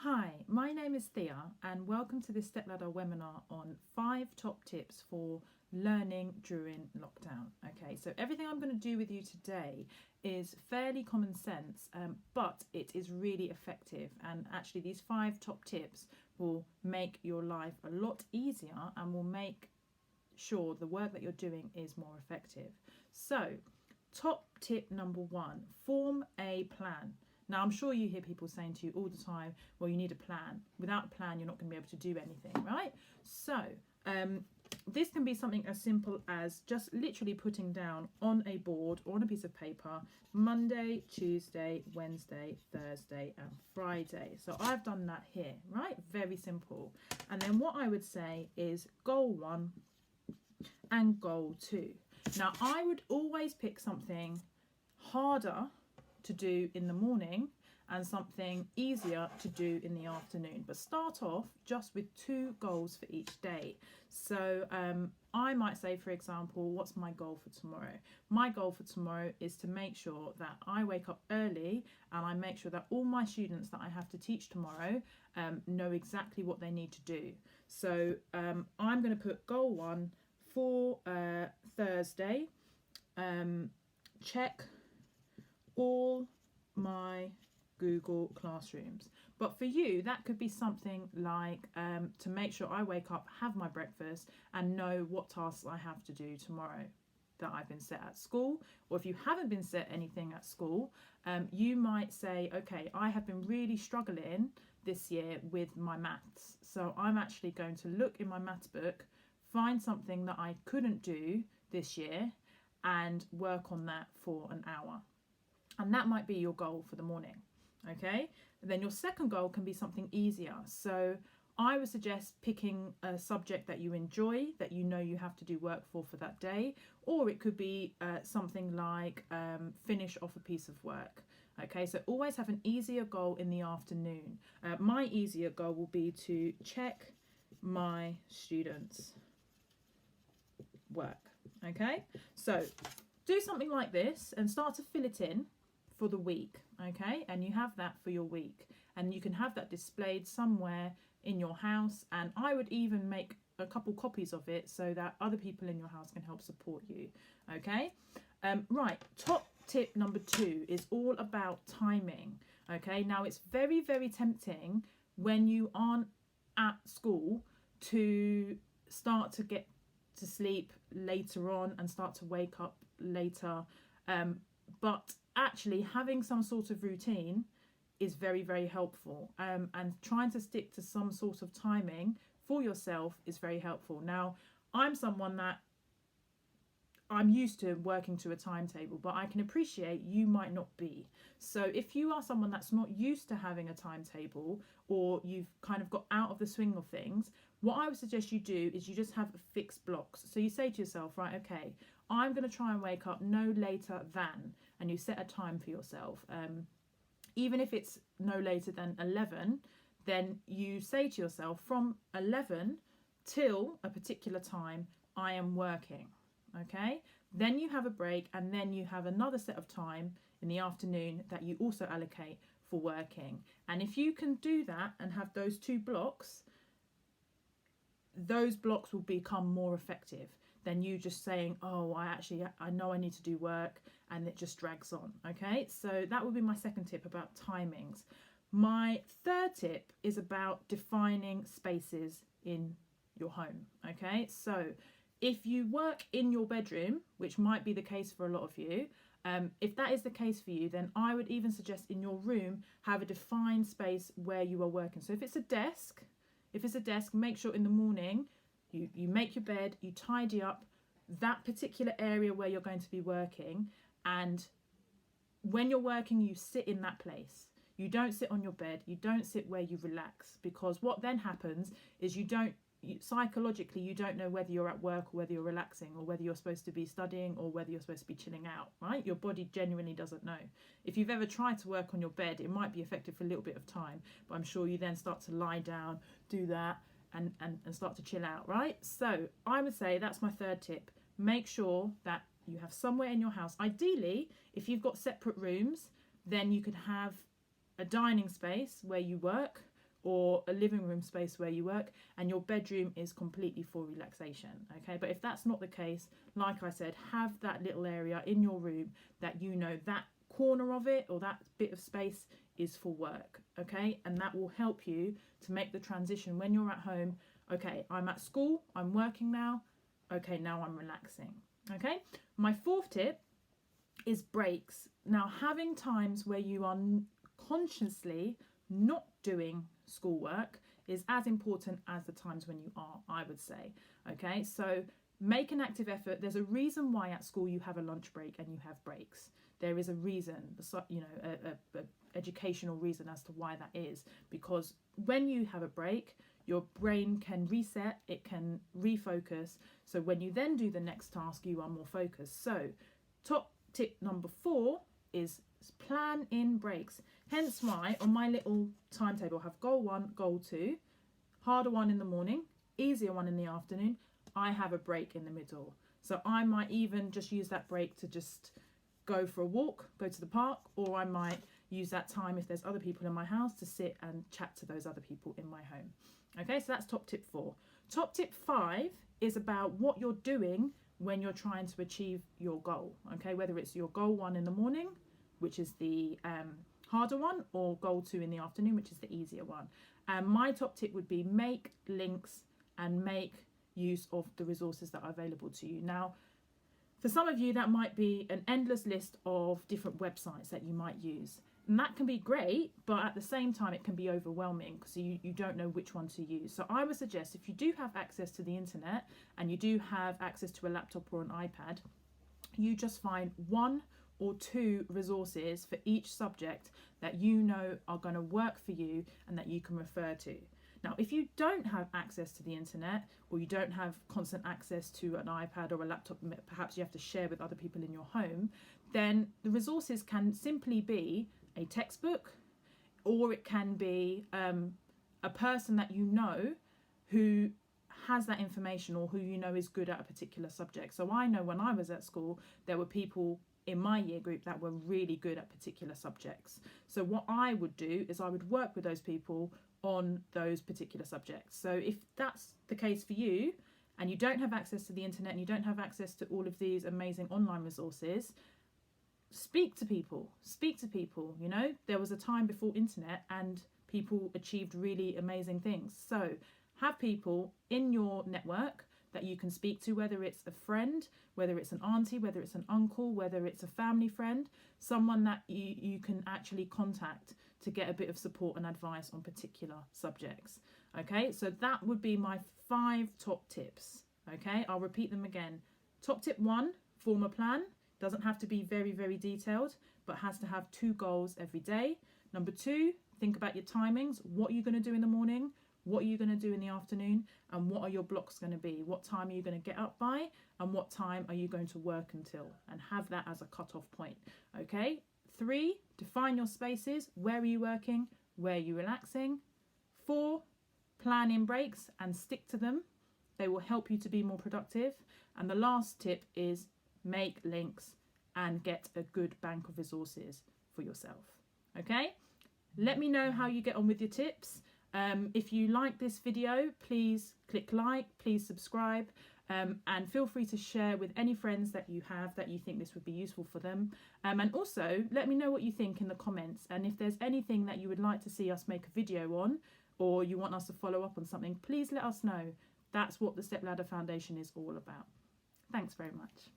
Hi, my name is Thea, and welcome to this Stepladder webinar on 5 top tips for learning during lockdown. Okay, so everything I'm going to do with you today is fairly common sense, but it is really effective. And actually, these 5 top tips will make your life a lot easier and will make sure the work that you're doing is more effective. So, top tip number 1, form a plan. Now, I'm sure you hear people saying to you all the time, well, you need a plan. Without a plan, you're not going to be able to do anything, right? So, this can be something as simple as just literally putting down on a board or on a piece of paper Monday, Tuesday, Wednesday, Thursday, and Friday. So I've done that here, right? Very simple. And then what I would say is goal 1 and goal 2. Now, I would always pick something harder to do in the morning and something easier to do in the afternoon, but start off just with 2 goals for each day. So I might say, for example, what's my goal for tomorrow? My goal for tomorrow is to make sure that I wake up early and I make sure that all my students that I have to teach tomorrow know exactly what they need to do. So I'm going to put goal 1 for Thursday. Check all my Google Classrooms. But for you, that could be something like to make sure I wake up, have my breakfast, and know what tasks I have to do tomorrow that I've been set at school. Or if you haven't been set anything at school, you might say, okay, I have been really struggling this year with my maths. So I'm actually going to look in my maths book, find something that I couldn't do this year, and work on that for an hour. And that might be your goal for the morning. Okay, and then your second goal can be something easier. So I would suggest picking a subject that you enjoy, that you know you have to do work for that day, or it could be something like finish off a piece of work. Okay, so always have an easier goal in the afternoon. My easier goal will be to check my students' work. Okay, so do something like this and start to fill it in for the week. Okay, and you have that for your week, and you can have that displayed somewhere in your house, and I would even make a couple copies of it so that other people in your house can help support you. Okay, right, top tip number 2 is all about timing. Okay, now it's very, very tempting when you aren't at school to start to get to sleep later on and start to wake up later, but actually having some sort of routine is very, very helpful, and trying to stick to some sort of timing for yourself is very helpful. Now, I'm someone that I'm used to working to a timetable, but I can appreciate you might not be. So if you are someone that's not used to having a timetable, or you've kind of got out of the swing of things, what I would suggest you do is you just have fixed blocks. So you say to yourself, right, okay, I'm going to try and wake up no later than, and you set a time for yourself. Even if it's no later than 11, then you say to yourself, from 11 till a particular time, I am working. Okay, then you have a break, and then you have another set of time in the afternoon that you also allocate for working. And if you can do that and have those 2 blocks, those blocks will become more effective than you just saying, oh, I know I need to do work, and it just drags on. Okay, so that would be my second tip about timings. My third tip is about defining spaces in your home. Okay, so if you work in your bedroom, which might be the case for a lot of you, if that is the case for you, then I would even suggest in your room have a defined space where you are working. So if it's a desk, make sure in the morning you make your bed, you tidy up that particular area where you're going to be working, and when you're working, you sit in that place. You don't sit on your bed, you don't sit where you relax, because what then happens is psychologically you don't know whether you're at work or whether you're relaxing, or whether you're supposed to be studying or whether you're supposed to be chilling out, right? Your body genuinely doesn't know. If you've ever tried to work on your bed, it might be effective for a little bit of time, but I'm sure you then start to lie down, do that, and start to chill out, right? So I would say that's my third tip. Make sure that you have somewhere in your house. Ideally, if you've got separate rooms, then you could have a dining space where you work, or a living room space where you work, and your bedroom is completely for relaxation. Okay, but if that's not the case, like I said, have that little area in your room that you know that corner of it or that bit of space is for work. Okay, and that will help you to make the transition when you're at home. Okay, I'm at school, I'm working now. Okay, now I'm relaxing. Okay, my fourth tip is breaks. Now, having times where you are consciously not doing schoolwork is as important as the times when you are, I would say. Okay, so make an active effort. There's a reason why at school you have a lunch break and you have breaks. There is a reason, you know, a educational reason as to why that is, because when you have a break, your brain can reset, it can refocus. So when you then do the next task, you are more focused. So top tip number 4 is plan in breaks. Hence why on my little timetable I have goal 1, goal 2, harder one in the morning, easier one in the afternoon. I have a break in the middle. So I might even just use that break to just go for a walk, go to the park, or I might use that time if there's other people in my house to sit and chat to those other people in my home. Okay, so that's top tip 4. Top tip 5 is about what you're doing when you're trying to achieve your goal. Okay, whether it's your goal 1 in the morning, which is the harder one, or goal 2 in the afternoon, which is the easier one. And my top tip would be make links and make use of the resources that are available to you. Now, for some of you, that might be an endless list of different websites that you might use. And that can be great, but at the same time, it can be overwhelming because you don't know which one to use. So I would suggest if you do have access to the internet and you do have access to a laptop or an iPad, you just find 1 or 2 resources for each subject that you know are going to work for you and that you can refer to. Now, if you don't have access to the internet, or you don't have constant access to an iPad or a laptop, perhaps you have to share with other people in your home, then the resources can simply be a textbook, or it can be a person that you know who has that information, or who you know is good at a particular subject. So I know when I was at school, there were people in my year group that were really good at particular subjects. So what I would do is I would work with those people on those particular subjects. So if that's the case for you, and you don't have access to the internet and you don't have access to all of these amazing online resources, speak to people. You know, there was a time before internet and people achieved really amazing things. So have people in your network that you can speak to, whether it's a friend, whether it's an auntie, whether it's an uncle, whether it's a family friend, someone that you can actually contact to get a bit of support and advice on particular subjects. Okay, so that would be my 5 top tips. Okay, I'll repeat them again. Top tip 1, form a plan. Doesn't have to be very, very detailed, but has to have 2 goals every day. Number 2, think about your timings. What are you going to do in the morning? What are you going to do in the afternoon? And what are your blocks going to be? What time are you going to get up by? And what time are you going to work until? And have that as a cut-off point. Okay. 3, define your spaces. Where are you working? Where are you relaxing? 4, plan in breaks and stick to them. They will help you to be more productive. And the last tip is make links and get a good bank of resources for yourself. Okay? Let me know how you get on with your tips. If you like this video, please click like, please subscribe, and feel free to share with any friends that you have that you think this would be useful for them. And also let me know what you think in the comments, and if there's anything that you would like to see us make a video on, or you want us to follow up on something, please let us know. That's what the Stepladder Foundation is all about. Thanks very much.